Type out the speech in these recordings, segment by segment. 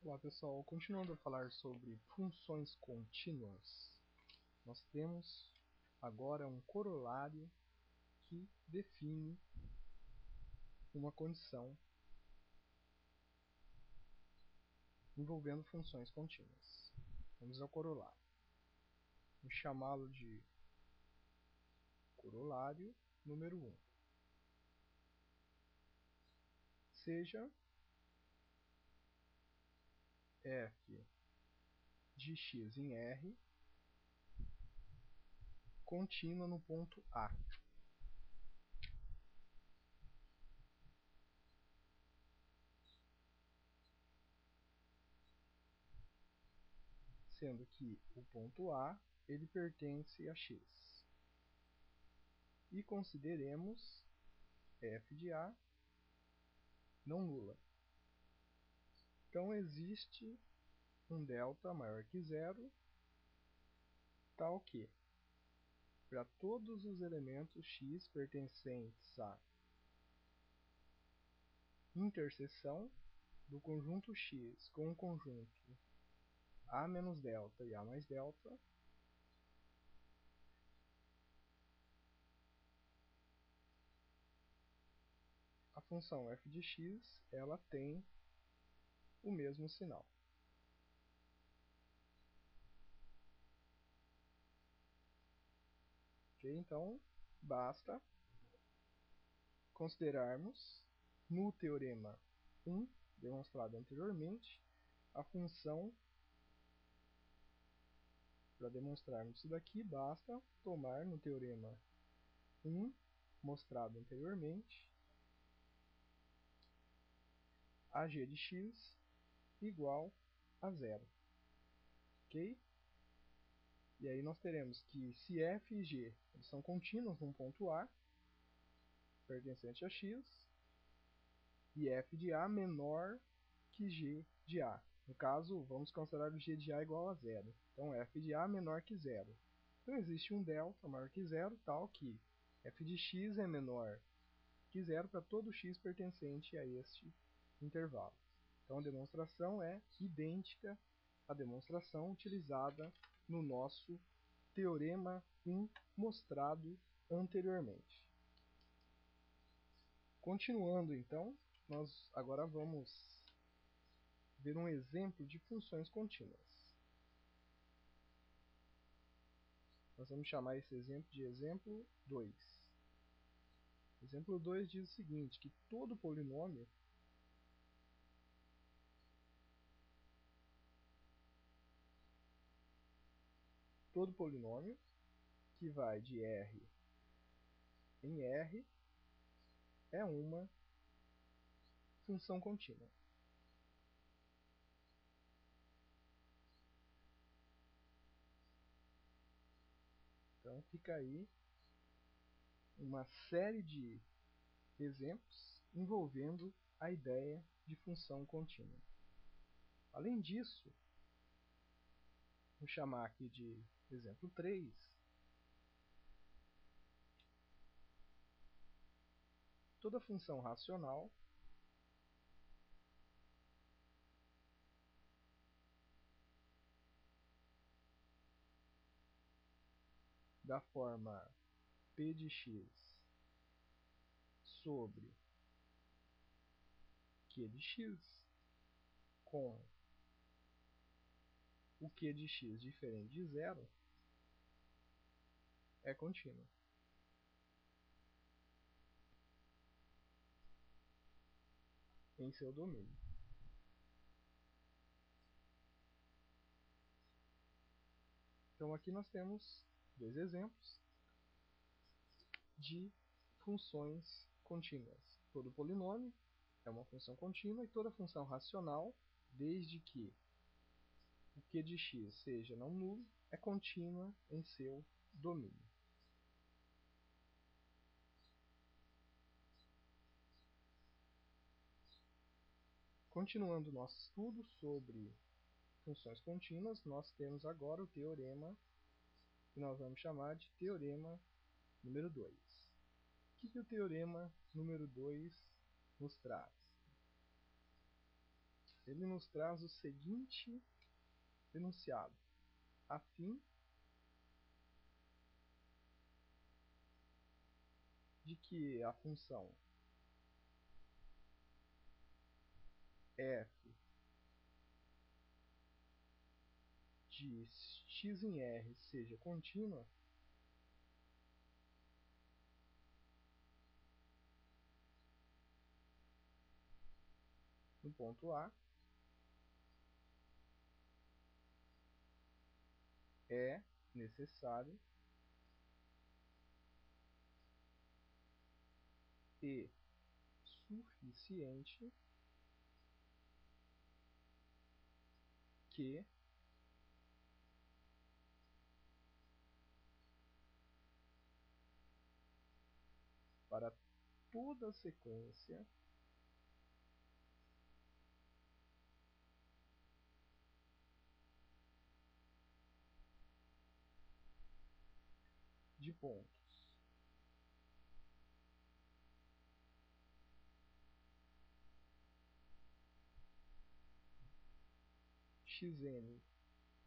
Olá pessoal, continuando a falar sobre funções contínuas, nós temos agora um corolário que define uma condição envolvendo funções contínuas. Vamos ao corolário. Vamos chamá-lo de corolário número 1. Seja f de x em R contínua no ponto A. Sendo que o ponto A ele pertence a x. E consideremos f de A não nula. Então existe um delta maior que zero, tal que, para todos os elementos x pertencentes à interseção do conjunto x com o conjunto a menos delta e a mais delta, a função f de x ela tem o mesmo sinal. Ok? Então, basta considerarmos no teorema 1, demonstrado anteriormente, a função. Para demonstrarmos isso daqui, basta tomar no teorema 1, mostrado anteriormente, AG de x igual a zero. Ok? E aí nós teremos que se f e g eles são contínuos num ponto A, pertencente a x, e f de A menor que g de A. No caso, vamos considerar o g de A igual a zero. Então, f de A menor que zero. Então, existe um delta maior que zero, tal que f de x é menor que zero para todo x pertencente a este intervalo. Então, a demonstração é idêntica à demonstração utilizada no nosso teorema 1 mostrado anteriormente. Continuando, então, nós agora vamos ver um exemplo de funções contínuas. Nós vamos chamar esse exemplo de exemplo 2. Exemplo 2 diz o seguinte, que todo polinômio que vai de R em R é uma função contínua. Então fica aí uma série de exemplos envolvendo a ideia de função contínua. Além disso, vou chamar aqui de exemplo 3. Toda função racional da forma p de x sobre q de x com o q de x diferente de zero é contínua. Em seu domínio. Então aqui nós temos dois exemplos de funções contínuas. Todo polinômio é uma função contínua e toda função racional, desde que o q de x seja não nulo, é contínua em seu domínio. Continuando nosso estudo sobre funções contínuas, nós temos agora o teorema que nós vamos chamar de teorema número 2. O que o teorema número 2 nos traz? ele nos traz o seguinte enunciado: a fim de que a função f de x em R seja contínua, no ponto A, é necessário e suficiente que para toda a sequência de pontos xn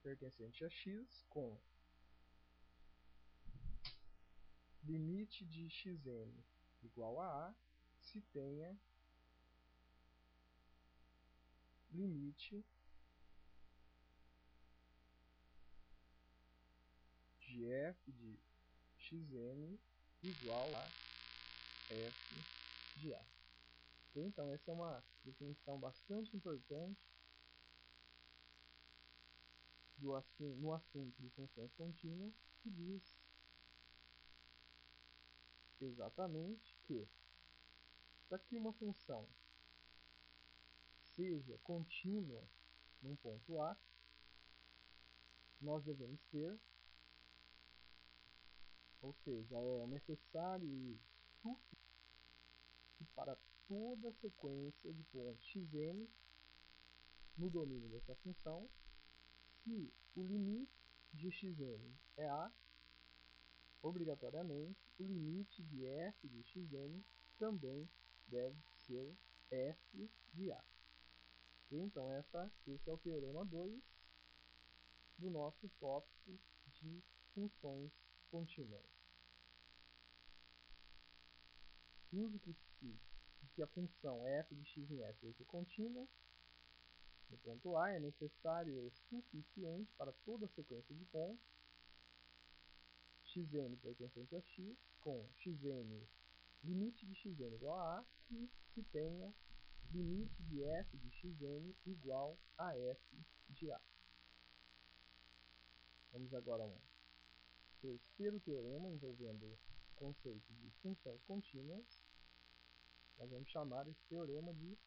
pertencente a x com limite de xn igual a A se tenha limite de f de xn igual a f de A. Então, essa é uma definição bastante importante no assunto de funções contínuas, que diz exatamente que, para que uma função seja contínua num ponto A, nós devemos ter, ou seja, é necessário e suficiente para toda a sequência de pontos xn no domínio dessa função, se o limite de xn é A, obrigatoriamente o limite de f de xn também deve ser f de A. Então, esse é o teorema 2 do nosso tópico de funções contínuas. Indicando que a função f de x em f seja contínua, no ponto A é necessário e suficiente para toda a sequência de pontos xn pertencente a x com xn, limite de xn igual a A, que se tenha limite de f de xn igual a f de A. Vamos agora a um terceiro teorema envolvendo o conceito de funções contínuas. Nós vamos chamar esse teorema de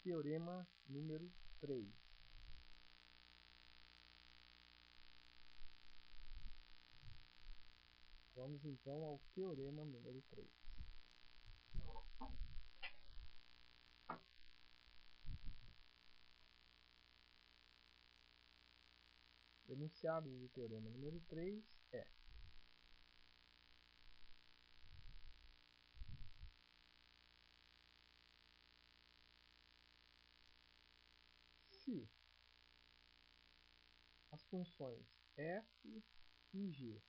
teorema número 3. Vamos então ao teorema número 3. O enunciado do teorema número 3 é: se as funções f e g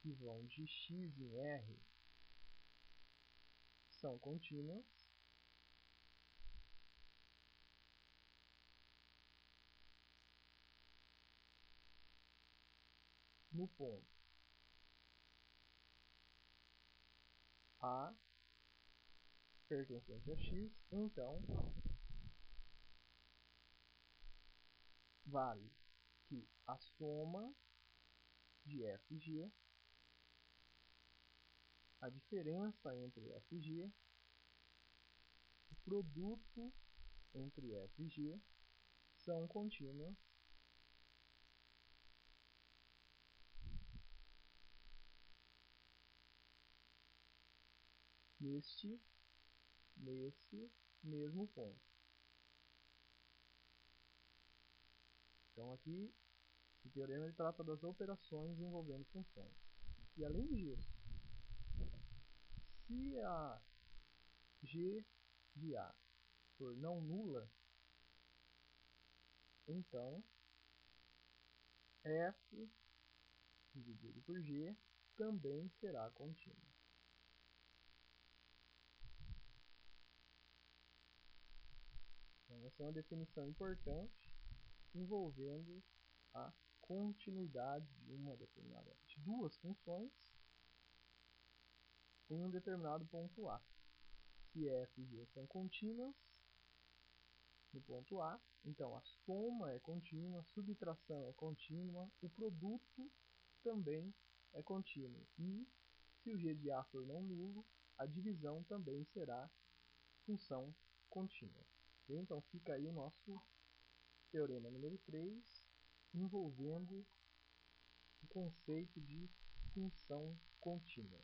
que vão de x em R são contínuas, no ponto A pertencente a x, então vale que a soma de f e g, a diferença entre f e g, o produto entre f e g são contínuas nesse mesmo ponto. Então aqui o teorema ele trata das operações envolvendo funções. E além disso, se a g de A for não nula, então f dividido por g também será contínuo. Então, essa é uma definição importante envolvendo a continuidade de duas funções em um determinado ponto A. Se f e g são contínuas no ponto A, então a soma é contínua, a subtração é contínua, o produto também é contínuo. E se o g de A for não nulo, a divisão também será função contínua. Então fica aí o nosso teorema número 3, envolvendo o conceito de função contínua.